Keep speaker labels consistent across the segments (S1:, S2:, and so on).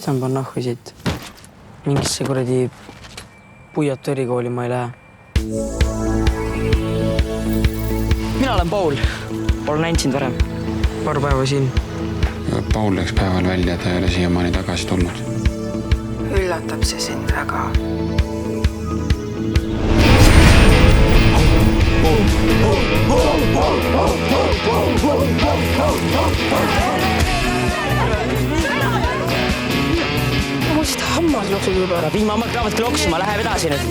S1: tõmban nahku siit. Mingisse kuradi Puiatu erikooli ma ei lähe. Mina olen Paul. Olen näinud sind varem. Paar päeva siin.
S2: Paul läks päeval välja, ta ei ole siiamaani tagasi tulnud.
S3: Üllatab see sind väga.
S1: Ma mõtlesin, et hammas jooksud juba ära. Vihmamad kraavad kloksuma, läheb edasi nüüd.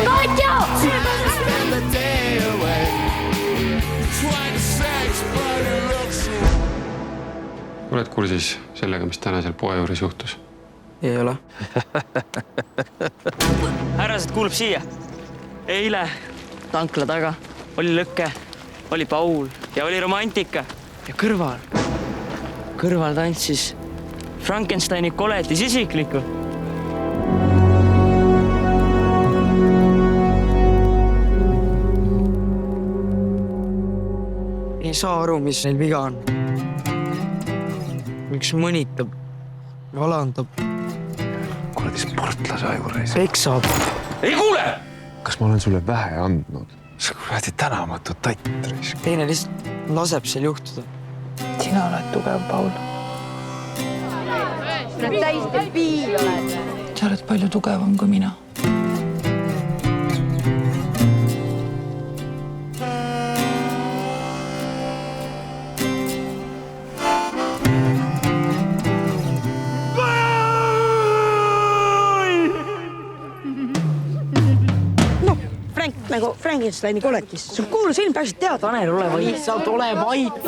S4: Katja!
S2: Oled kursis sellega, mis täna seal poe juures juhtus?
S1: Ei ole.
S5: Härrased kuulub siia. Eile tankla taga oli Lõkke, oli Paul ja oli romantika. Ja kõrval tantsis Frankensteini koletis isiklikku.
S1: Ei saa aru, mis neil viga on. Miks mõnitab, valandab.
S6: Kuradi sportlase ajureis.
S1: Peksab.
S5: Ei kuule!
S6: Kas ma olen sulle vähe andnud? Sa kuradi tänamatu tattreis.
S1: Teine lihtsalt laseb seal juhtuda.
S3: Sina oled tugev, Paul.
S4: Täiesti piil oled.
S3: Sa oled palju tugevam kui mina.
S5: Frank nagu Frankensteini koletis. Sul kuulus ilm peaksid teada Aner olema.
S1: Lihtsalt ole vait.